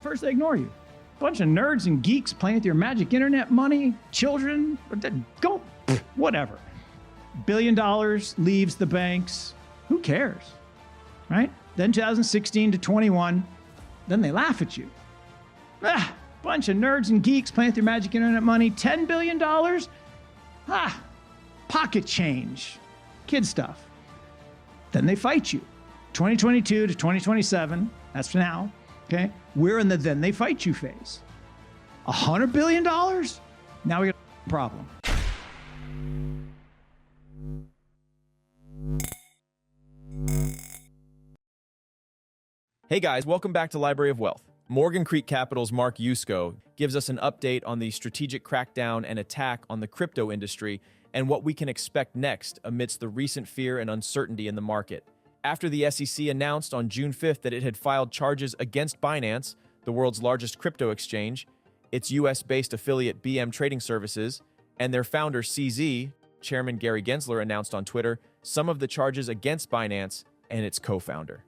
First, they ignore you. Bunch of nerds and geeks playing with your magic internet money, children, go, whatever. $1 billion leaves the banks. Who cares, right? Then 2016 to 21, then they laugh at you. Bunch of nerds and geeks playing with your magic internet money, $10 billion? Pocket change, kid stuff. Then they fight you. 2022 to 2027, that's for now, okay? We're in the then they fight you phase. $100 billion? Now we got a problem. Hey guys, welcome back to Library of Wealth. Morgan Creek Capital's Mark Yusko gives us an update on the strategic crackdown and attack on the crypto industry and what we can expect next amidst the recent fear and uncertainty in the market. After the SEC announced on June 5th that it had filed charges against Binance, the world's largest crypto exchange, its US-based affiliate BM Trading Services, and their founder CZ, Chairman Gary Gensler announced on Twitter some of the charges against Binance and its co-founder.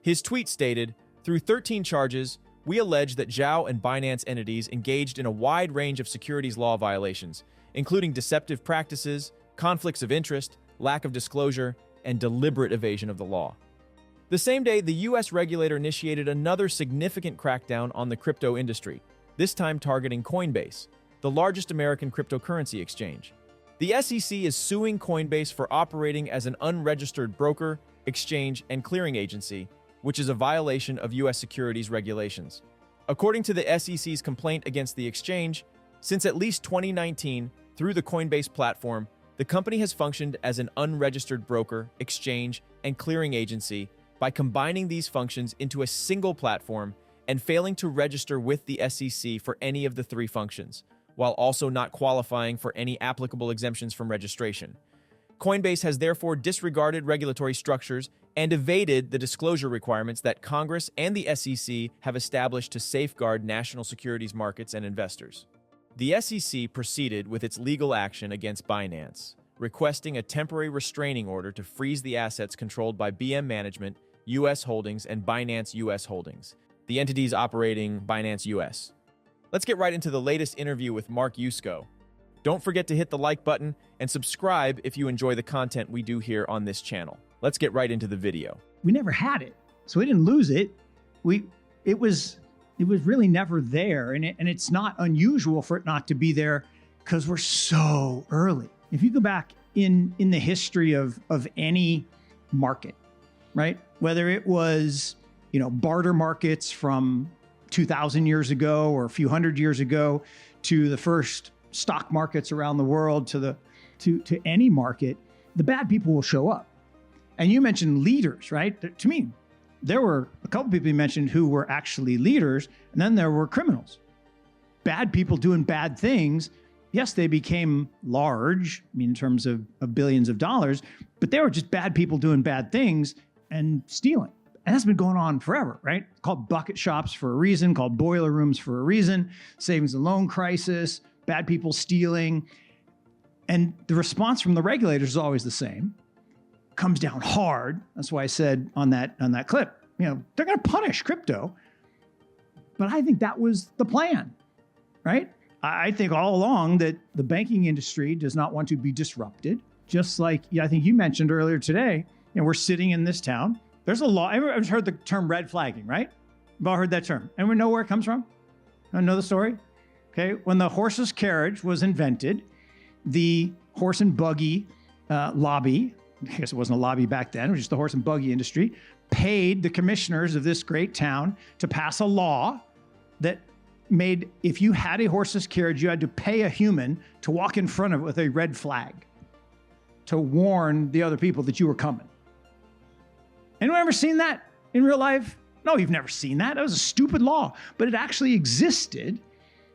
His tweet stated, "Through 13 charges, we allege that Zhao and Binance entities engaged in a wide range of securities law violations, including deceptive practices, conflicts of interest, lack of disclosure, and deliberate evasion of the law." The same day, the U.S. regulator initiated another significant crackdown on the crypto industry, this time targeting Coinbase, the largest American cryptocurrency exchange. The SEC is suing Coinbase for operating as an unregistered broker, exchange, and clearing agency, which is a violation of U.S. securities regulations. According to the SEC's complaint against the exchange, since at least 2019, through the Coinbase platform, the company has functioned as an unregistered broker, exchange, and clearing agency by combining these functions into a single platform and failing to register with the SEC for any of the three functions, while also not qualifying for any applicable exemptions from registration. Coinbase has therefore disregarded regulatory structures and evaded the disclosure requirements that Congress and the SEC have established to safeguard national securities markets and investors. The SEC proceeded with its legal action against Binance, requesting a temporary restraining order to freeze the assets controlled by BM Management, US Holdings, and Binance US Holdings, the entities operating Binance US. Let's get right into the latest interview with Mark Yusko. Don't forget to hit the like button and subscribe if you enjoy the content we do here on this channel. Let's get right into the video. We never had it, so we didn't lose it. It was really never there, and it's not unusual for it not to be there because we're so early. If you go back in the history of any market, right? Whether it was, barter markets from 2,000 years ago or a few hundred years ago to the first stock markets around the world to any market, the bad people will show up. And you mentioned leaders, right? To me, there were a couple people you mentioned who were actually leaders, and then there were criminals. Bad people doing bad things. Yes, they became large, in terms of billions of dollars, but they were just bad people doing bad things and stealing. And that's been going on forever, right? It's called bucket shops for a reason, called boiler rooms for a reason, savings and loan crisis, bad people stealing. And the response from the regulators is always the same. Comes down hard. That's why I said on that clip, they're going to punish crypto. But I think that was the plan, right? I think all along that the banking industry does not want to be disrupted. Just like I think you mentioned earlier today, we're sitting in this town. There's a law. Everyone's heard the term red flagging, right? We've all heard that term. Anyone know where it comes from? Anyone know the story? Okay, when the horseless carriage was invented, the horse and buggy lobby, I guess it wasn't a lobby back then, it was just the horse and buggy industry, paid the commissioners of this great town to pass a law that made, if you had a horseless carriage, you had to pay a human to walk in front of it with a red flag to warn the other people that you were coming. Anyone ever seen that in real life? No, you've never seen that. That was a stupid law, but it actually existed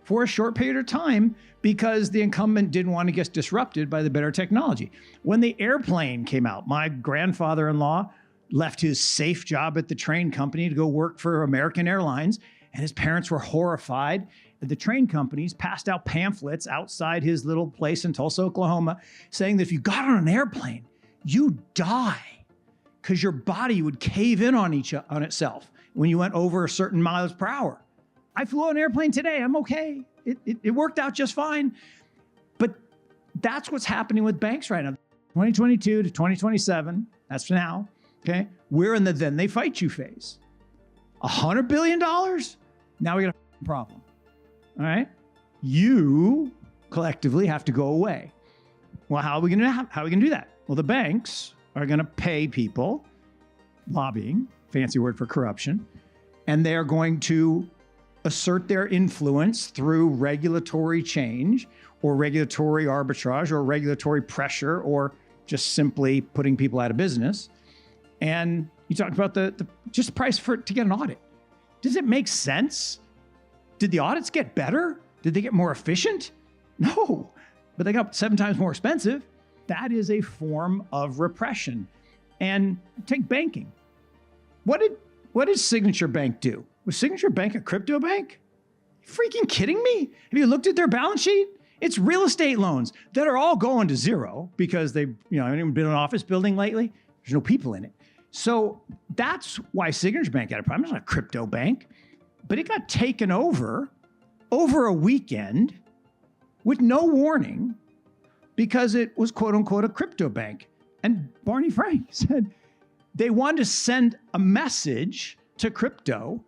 for a short period of time because the incumbent didn't want to get disrupted by the better technology. When the airplane came out, my grandfather-in-law left his safe job at the train company to go work for American Airlines, and his parents were horrified. The train companies passed out pamphlets outside his little place in Tulsa, Oklahoma, saying that if you got on an airplane, you'd die because your body would cave in on itself when you went over a certain miles per hour. I flew on an airplane today. I'm okay. It worked out just fine. But that's what's happening with banks right now. 2022 to 2027, that's for now, okay? We're in the then they fight you phase. $100 billion? Now we got a problem, all right? You collectively have to go away. Well, how are we gonna do that? Well, the banks are gonna pay people, lobbying, fancy word for corruption, and they are going to assert their influence through regulatory change or regulatory arbitrage or regulatory pressure or just simply putting people out of business. And you talked about the just price to get an audit. Does it make sense? Did the audits get better? Did they get more efficient? No, but they got 7 times more expensive. That is a form of repression. And take banking. What did Signature Bank do? Was Signature Bank a crypto bank? You freaking kidding me? Have you looked at their balance sheet? It's real estate loans that are all going to zero because they've haven't been in an office building lately. There's no people in it. So that's why Signature Bank had a problem. It's not a crypto bank, but it got taken over a weekend with no warning because it was quote unquote a crypto bank. And Barney Frank said they wanted to send a message to crypto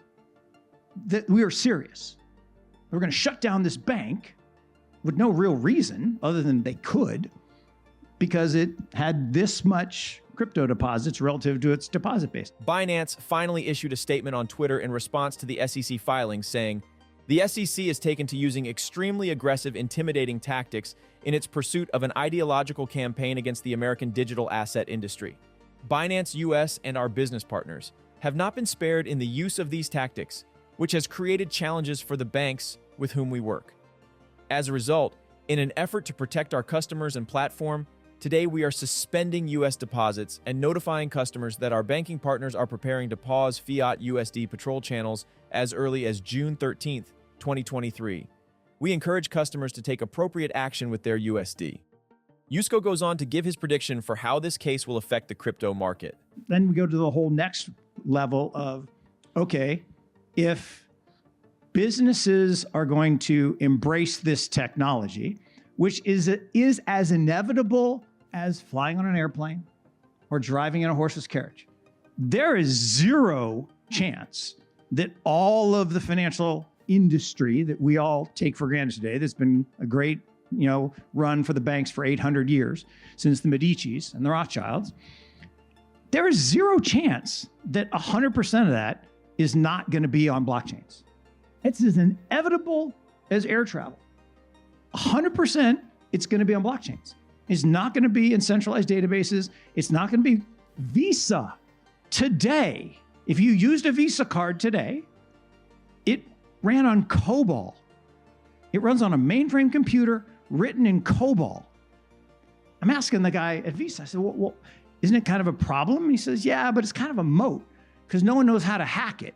that we are serious. We're going to shut down this bank with no real reason other than they could, because it had this much crypto deposits relative to its deposit base. Binance finally issued a statement on Twitter in response to the SEC filing saying, "The SEC is taken to using extremely aggressive, intimidating tactics in its pursuit of an ideological campaign against the American digital asset industry. Binance US and our business partners have not been spared in the use of these tactics, which has created challenges for the banks with whom we work. As a result, in an effort to protect our customers and platform, today we are suspending U.S. deposits and notifying customers that our banking partners are preparing to pause fiat USD patrol channels as early as June 13th, 2023. We encourage customers to take appropriate action with their USD." Yusko goes on to give his prediction for how this case will affect the crypto market. Then we go to the whole next level of, okay, if businesses are going to embrace this technology, which is as inevitable as flying on an airplane or driving in a horse's carriage, there is zero chance that all of the financial industry that we all take for granted today, that's been a great run for the banks for 800 years, since the Medicis and the Rothschilds, there is zero chance that 100% of that is not going to be on blockchains. It's as inevitable as air travel. 100% it's going to be on blockchains. It's not going to be in centralized databases. It's not going to be Visa. Today, if you used a Visa card today, it ran on COBOL. It runs on a mainframe computer written in COBOL. I'm asking the guy at Visa, I said, well, isn't it kind of a problem? He says, yeah, but it's kind of a moat because no one knows how to hack it.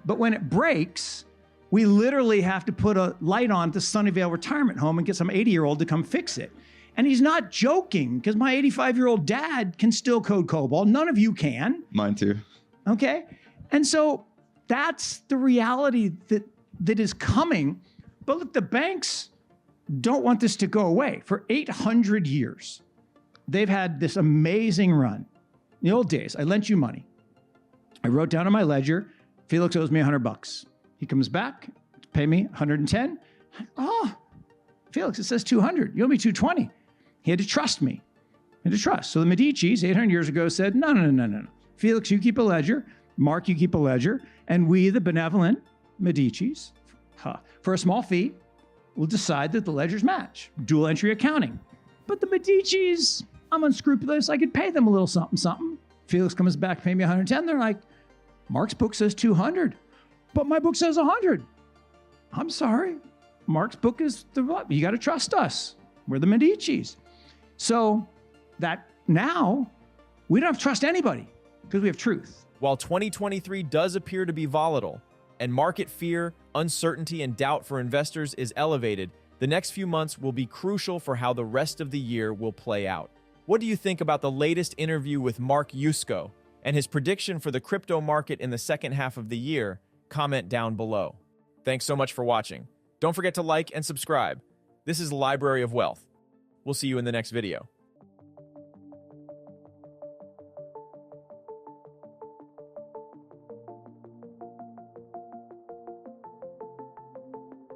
But when it breaks, we literally have to put a light on at the Sunnyvale retirement home and get some 80-year-old to come fix it. And he's not joking, because my 85-year-old dad can still code COBOL. None of you can. Mine too. Okay? And so that's the reality that is coming. But look, the banks don't want this to go away. For 800 years, they've had this amazing run. In the old days, I lent you money. I wrote down on my ledger, Felix owes me $100. He comes back, pay me 110. Oh, Felix, it says 200. You owe me 220. He had to trust me. He had to trust. So the Medicis 800 years ago said, no. Felix, you keep a ledger. Mark, you keep a ledger. And we, the benevolent Medicis, for a small fee, will decide that the ledgers match. Dual entry accounting. But the Medicis, I'm unscrupulous. I could pay them a little something. Felix comes back, pay me 110. They're like, Mark's book says 200. But my book says 100. I'm sorry. Mark's book is you got to trust us. We're the Medicis. So that now we don't have to trust anybody because we have truth. While 2023 does appear to be volatile and market fear, uncertainty, and doubt for investors is elevated, the next few months will be crucial for how the rest of the year will play out. What do you think about the latest interview with Mark Yusko and his prediction for the crypto market in the second half of the year? Comment down below. Thanks so much for watching. Don't forget to like and subscribe. This is Library of Wealth. We'll see you in the next video.